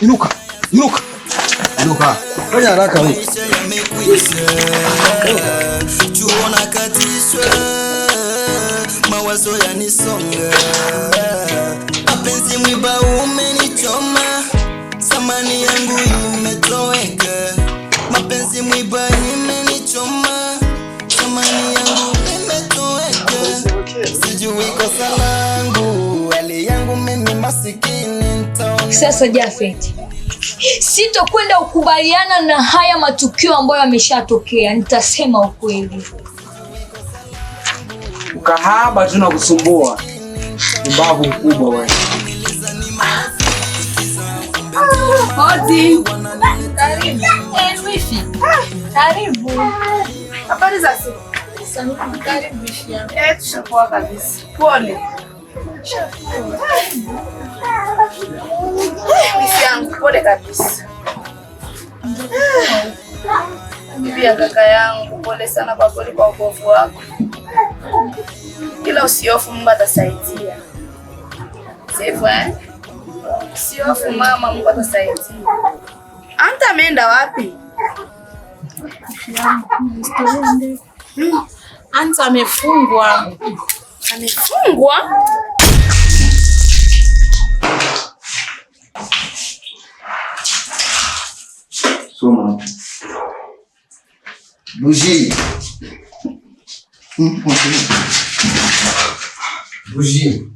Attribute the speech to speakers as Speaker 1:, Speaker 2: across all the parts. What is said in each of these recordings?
Speaker 1: Inuka. Fanya haraka wewe. Chuona katishwa. Mawazo yanisonga. Mapenzi mwiba umenichoma. Samani yangu imetoweka. Mapenzi mwiba imenichoma. Samani yangu imetoweka. Sijui kosa langu. Hali yangu mimi masikini nitaona.
Speaker 2: Sasa Jafet, sitokwenda ukubaliana na haya matukio ambayo yameshatokea. Nitasema ukweli.
Speaker 3: Ukahaba tunakusumbua. Mbavu mkubwa wewe.
Speaker 2: Hodi. Karibu. Wifi. Karibu.
Speaker 4: Habari za siku?
Speaker 2: Karibu wifi yangu.
Speaker 4: Tushapoa kabisa. Pole. Wifi yangu, pole kabisa. Bibi ya kaka yangu, pole sana kwa kweli kwa upofu wako. Ila usiofu, Mungu atasaidia. Sivyo Usiofu mama, Mungu atasaidia. Anta ameenda wapi?
Speaker 5: Anta amefungwa.
Speaker 4: Amefungwa?
Speaker 1: Soma. Bougie. Bougie.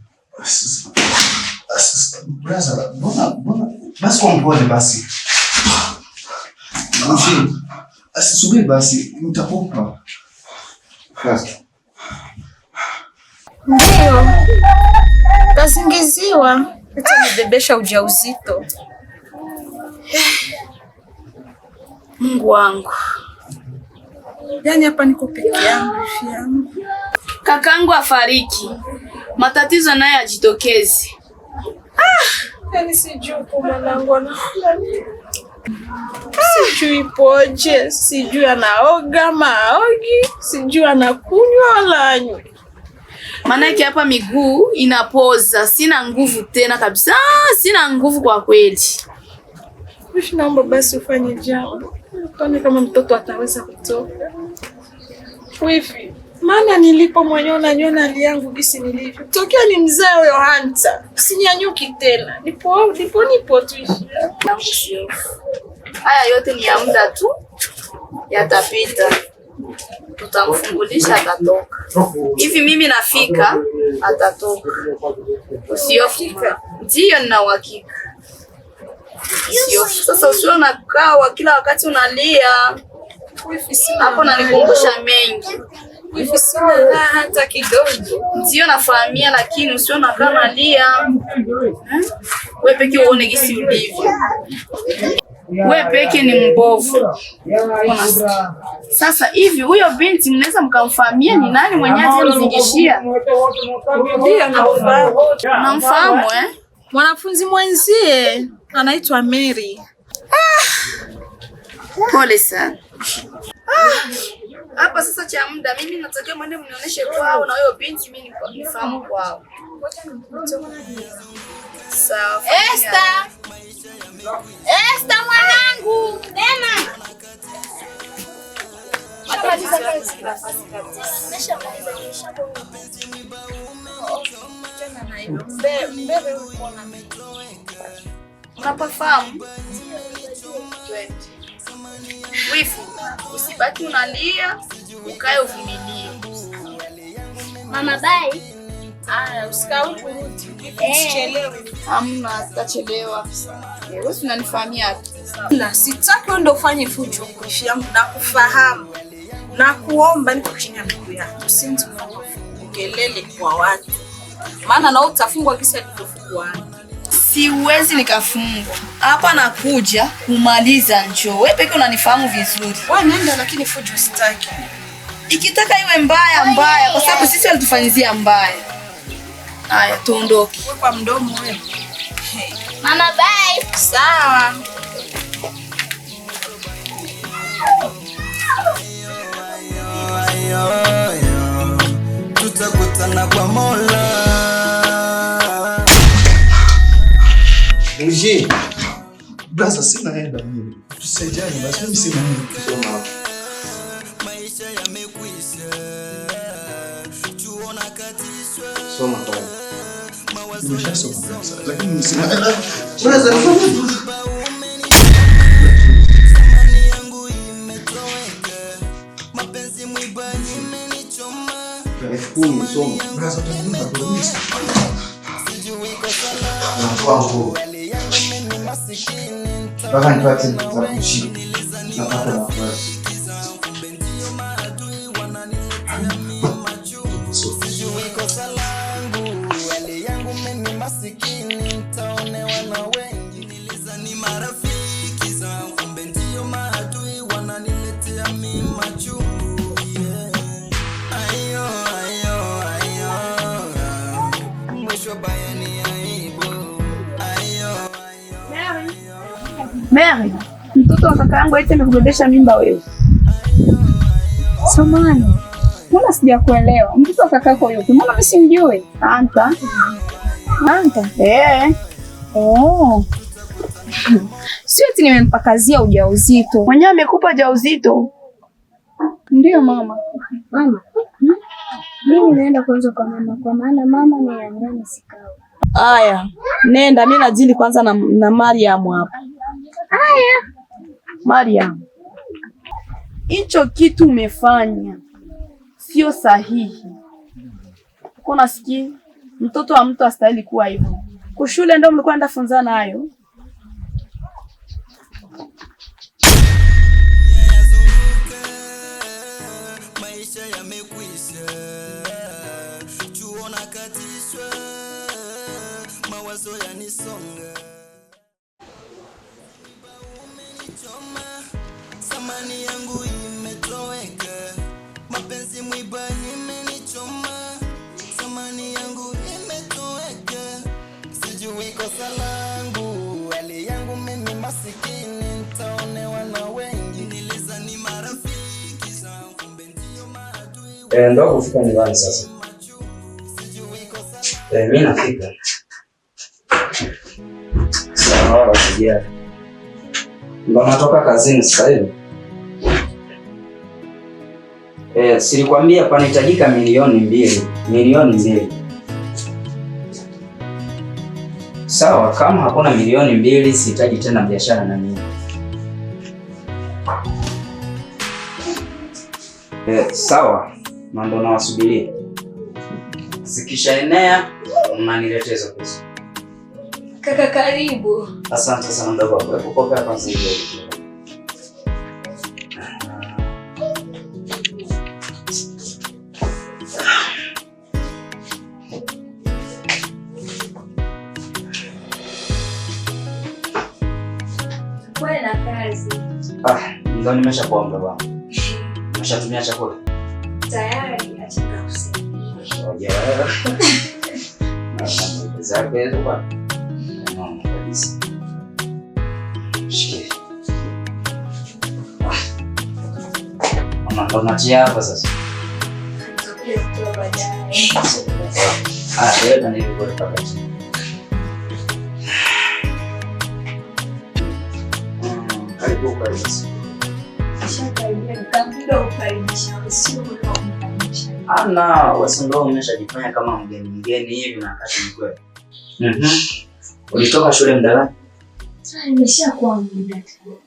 Speaker 1: Brasa, bona. Basi kwa mpole basi. Bougie. Subiri basi, nitakupa.
Speaker 5: Ndio. Kazingiziwa. Atanibebesha ujauzito.
Speaker 4: Mungu wangu.
Speaker 5: Yaani hapa niko peke yangu, yangu.
Speaker 4: Kakangu afariki. Matatizo naye ajitokezi.
Speaker 5: Yaani sijui kwa mwanangu sijui poje, sijui anaoga maogi, sijui anakunywa wala anywe.
Speaker 4: Maanake hapa miguu inapoza, sina nguvu tena kabisa, sina nguvu kwa kweli.
Speaker 5: Wifi, naomba basi ufanye jambo. Tuone kama mtoto ataweza kutoka. Wifi, maana nilipo mwenyewe unaniona hali yangu gisi nilivyo. Tokea ni mzee huyo Hanta. Sinyanyuki tena. Nipo tu ishi.
Speaker 4: Haya yote ni ya muda tu. Yatapita. Tutamfungulisha atatoka. Hivi mimi nafika atatoka. Usiofika. Ndio nina uhakika. Sasa usio nakaa kila wakati unalia. Hapo nanikumbusha mengi.
Speaker 5: Wifi, sina raha hata kidogo.
Speaker 4: Ndio nafahamia, lakini usio nakaa unalia. Wewe peke uone gisi ulivyo. Wewe peke ni mbovu. Sasa hivi huyo binti mnaweza mkamfahamia ni nani mwenyewe alimzingishia?
Speaker 5: Ndio nafahamu.
Speaker 4: Namfahamu
Speaker 5: Mwanafunzi mwenzie anaitwa Mary.
Speaker 4: Pole sana. Hapa sasa cha muda mimi nataka mwende mnionyeshe kwao na huyo binti mimi nifahamu kwao. Sawa.
Speaker 2: Esther mwanangu. Nena.
Speaker 4: Unapafahamu? Wifi, usibaki unalia, ukae uvumilie.
Speaker 2: Mama bye.
Speaker 5: Aya, usikae kurudi. Usichelewe.
Speaker 4: Hamna, sitachelewa. Wewe unanifahamia.
Speaker 5: Na sitaki wewe ndio ufanye fujo wifi yangu, na kufahamu. Na kuomba niko chini ya miguu yako. Usianze kelele kwa watu. Maana na utafungwa kisa kifungwa.
Speaker 4: Siwezi nikafungwa. Hapa nakuja kumaliza njoo. Wewe peke unanifahamu vizuri.
Speaker 5: Wewe nenda, lakini fujo sitaki.
Speaker 4: Ikitaka iwe mbaya kwa sababu sisi walitufanyizia mbaya. Haya, tuondoke.
Speaker 5: Wewe kwa mdomo wewe.
Speaker 2: Mama bye.
Speaker 5: Sawa.
Speaker 1: Tutakutana kwa Mola. Bougie. Brother, sina hela mimi. Tusaidiane basi, mimi sina hela kusoma hapa.
Speaker 6: Maisha yamekwisha. Tuona katishwa.
Speaker 3: Soma kwa.
Speaker 1: Nimeshasoma sasa, lakini sina hela. Brother,
Speaker 6: Samani yangu imetoweka. Mapenzi mwiba imenichoma.
Speaker 3: Nashukuru soma.
Speaker 1: brother, utakumbuka polisi.
Speaker 6: Sijui kosa langu.
Speaker 1: Nakuwa nguo.
Speaker 6: Hali yangu mimi masikini.
Speaker 1: Mpaka nipate za kushika. Napata nafasi.
Speaker 6: Sijui kosa langu. Hali yangu mimi masikini. Nitaonewa na wengi. Nilizani marafiki zangu. Kumbe ndio maadui wananiletea mimi machungu. Ayo, ayo, ayo. Mwisho baya ni aibu. Ayo, ayo.
Speaker 4: Mary, mtoto wa kaka yangu eti amekubebesha mimba wewe.
Speaker 2: Samani.
Speaker 4: Mbona sijakuelewa? Mtoto wa kaka yako yupi? Mbona mimi simjui? Anta.
Speaker 2: Anta.
Speaker 4: Oh. Sio eti nimempakazia ujauzito. Mwenyewe amekupa ujauzito. Ndio mama.
Speaker 2: Mama. Mimi naenda kwanza kwa mama kwa maana mama ni ya ndani sikao.
Speaker 5: Aya, nenda mimi najili kwanza na Mariam hapa.
Speaker 2: Haya.
Speaker 4: Mariam. Hicho kitu umefanya sio sahihi. Uko nasikia? Mtoto wa mtu astahili kuwa hivyo. Kushule ndio mlikuwa enda funza nayo.
Speaker 6: Maisha yamekwisha. Tuona katishwa. Mawazo yanisonga. Umenichoma. Samani yangu imetoweka. Mapenzi mwiba imenichoma. Samani yangu imetoweka. Sijui kosa langu. Hali yangu mimi masikini. Nitaonewa na wengi. Nilizani marafiki zangu. Kumbe ndio maadui.
Speaker 3: Ndio kufika nyumbani sasa. Mimi nafika. Sawa, sijia. Ndio natoka kazini sasa hivi. Silikwambia panahitajika milioni 2. Sawa, kama hakuna milioni 2 sihitaji tena biashara na mimi. Sawa, mambo nawasubiria. Zikishaenea unaniletea hizo pesa.
Speaker 2: Kaka karibu.
Speaker 3: Asante sana mdogo wangu. Hebu pokea kwanza hiyo.
Speaker 2: Wewe na kazi.
Speaker 3: Ndio nimeshakuwa mdogo wangu. Nimeshatumia chakula.
Speaker 2: Tayari acha kusaidia.
Speaker 3: Oja. Zake hizo bwana. Mama kabisa. Shike. Mama ndo natia hapa sasa. Leo ndio kwa pakati. Karibu sasa. Ana wasindio umeshajifanya kama mgeni hivi na wakati ni kweli. Ulitoka shule muda gani?
Speaker 2: Nimeshakuwa muda tu.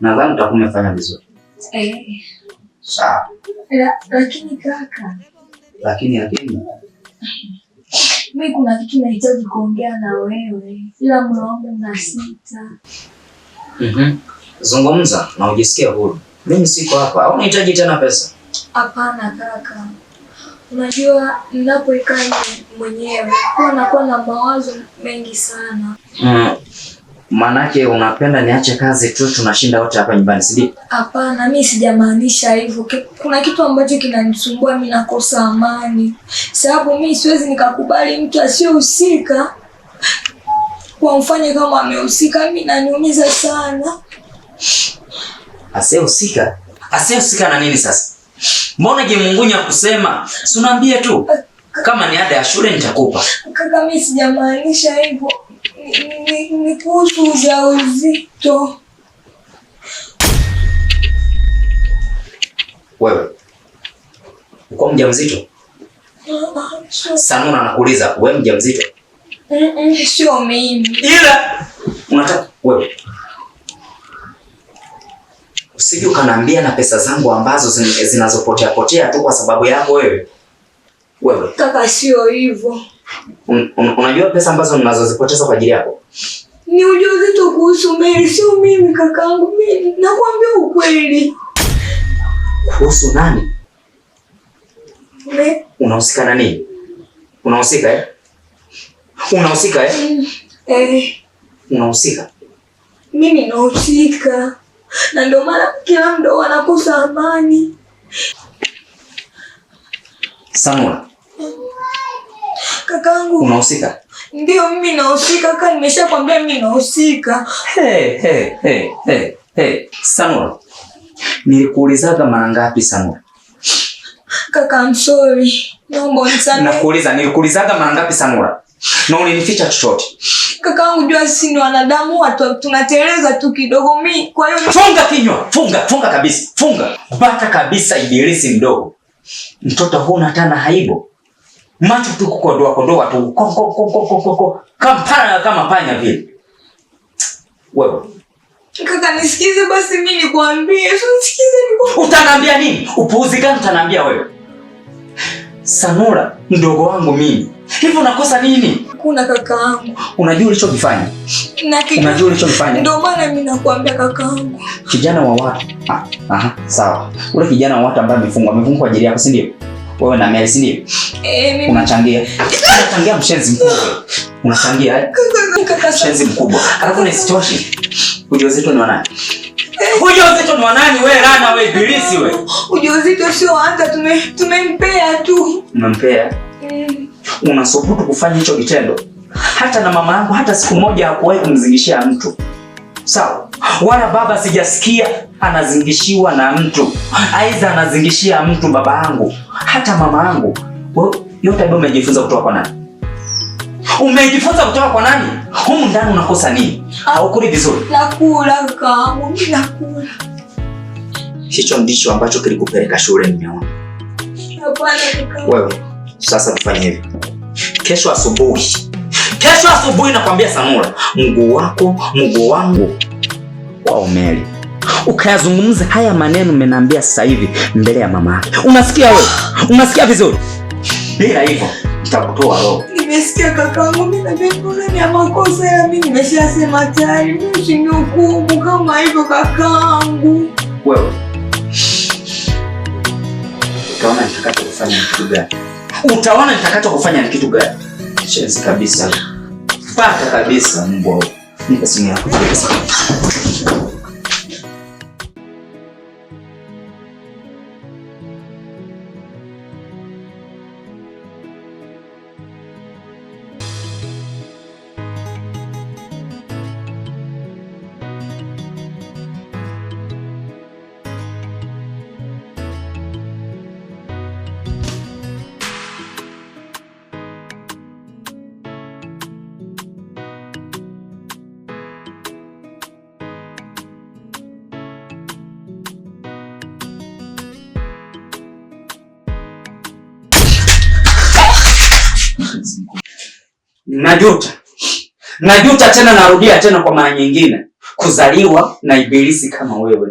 Speaker 3: Nadhani utakuwa umefanya vizuri. Sawa.
Speaker 2: Lakini kaka.
Speaker 3: Lakini
Speaker 2: mimi kuna kitu nahitaji kuongea na wewe. Ila moyo wangu unasita.
Speaker 3: Zungumza na ujisikie huru. Mimi siko hapa. Au unahitaji tena pesa?
Speaker 2: Hapana kaka. Unajua ninapoikaa mwenyewe huwa nakuwa na mawazo mengi sana.
Speaker 3: Manake unapenda niache kazi tu tunashinda wote hapa nyumbani, si ndio?
Speaker 2: Hapana, mimi sijamaanisha hivyo. Kuna kitu ambacho kinanisumbua, mimi nakosa amani. Sababu mimi siwezi nikakubali mtu asiyehusika kwa mfanye kama amehusika, mimi naniumiza sana.
Speaker 3: Asiyehusika? Asiyehusika na nini sasa? Mbona Mungunya kusema? Si unaambie tu. Kama ni ada ya shule nitakupa.
Speaker 2: Kaka, mimi sijamaanisha hivyo. Ni kuhusu ujauzito.
Speaker 3: Wewe uko mjamzito? Sanura anakuuliza wewe mjamzito?
Speaker 2: Sio mimi.
Speaker 3: Ila unataka wewe usije ukaniambia na pesa zangu ambazo zinazopotea potea tu kwa sababu yako wewe. Wewe
Speaker 2: Kaka, sio hivyo.
Speaker 3: Unajua pesa ambazo ninazozipoteza kwa ajili yako?
Speaker 2: Ni ujauzito kuhusu Mary, sio mimi kakaangu. Mimi nakwambia ukweli.
Speaker 3: Kuhusu nani? Unahusika na nini? Unahusika eh? Unahusika eh? Unahusika?
Speaker 2: Mimi nahusika. Na ndio maana kila mdo wanakosa amani.
Speaker 3: Sanura.
Speaker 2: Kakaangu.
Speaker 3: Unahusika?
Speaker 2: Ndio mimi nahusika kaka, nimeshakwambia mimi nahusika.
Speaker 3: Hey. Sanura. Nilikuulizaga mara ngapi Sanura?
Speaker 2: Kaka, I'm sorry. Naomba unisamehe.
Speaker 3: Nakuuliza nilikuulizaga mara ngapi Sanura? Na ulinificha chochote.
Speaker 2: Kakaangu, jua sisi ni wanadamu, watu tunateleza tu kidogo mimi. Kwa hiyo
Speaker 3: funga kinywa, funga kabisa. Funga. Bata kabisa ibilisi mdogo. Mtoto huna tena haibo. Macho tu kukodoa tu. Kampana kama panya vile. Wewe.
Speaker 2: Kaka, nisikize basi mimi nikwambie. Nisikize nikwambie.
Speaker 3: Utaniambia nini? Upuuzi gani utaniambia wewe? Sanura, mdogo wangu mimi. Hivi unakosa nini?
Speaker 2: Kuna kakaangu.
Speaker 3: Unajua ulichokifanya? Unajua ulichokifanya?
Speaker 2: Ndio maana mimi nakwambia kakaangu.
Speaker 3: Kijana wa watu. Sawa. Ule kijana wa watu ambaye amefungwa kwa ajili yako, si ndio? Wewe na Mary, si ndio?
Speaker 2: Mimi
Speaker 3: unachangia mshenzi mkubwa. Unachangia
Speaker 2: kaka,
Speaker 3: mshenzi mkubwa. Alafu na isitoshe. Ujauzito ni wa nani? Ujauzito ni wa nani wewe rana wewe ibilisi wewe?
Speaker 2: Ujauzito sio hata tumempea tu.
Speaker 3: Umempea? Unasubutu kufanya hicho kitendo? Hata na mama yangu hata siku moja hakuwahi kumzingishia mtu. Sawa? Wala baba sijasikia anazingishiwa na mtu. Aiza anazingishia mtu baba yangu. Hata mama yangu. Wewe yote hayo umejifunza kutoka kwa nani? Umejifunza kutoka kwa nani? Humu ndani unakosa nini? Haukuli vizuri.
Speaker 2: Nakula kakaangu, mimi nakula.
Speaker 3: Hicho ndicho ambacho kilikupeleka shule nimeona.
Speaker 2: Hapana kakaangu.
Speaker 3: Wewe sasa tufanye hivi. Kesho asubuhi nakwambia Sanura, mguu wangu wa Mary. Ukayazungumza haya maneno umeniambia sasa hivi mbele ya mama yake. Unasikia wewe? Unasikia vizuri? Bila hivyo nitakutoa roho.
Speaker 2: Nimesikia kakaangu, mimi najua ni makosa ya mimi, nimeshasema tayari. Mimi usinihukumu kama hivyo kakaangu.
Speaker 3: Wewe utaona nitakachokufanya ni kitu gani? Shenzi kabisa. Paka kabisa mbwa. Nipe simu yako. Najuta tena, narudia tena kwa mara nyingine kuzaliwa na ibilisi kama wewe.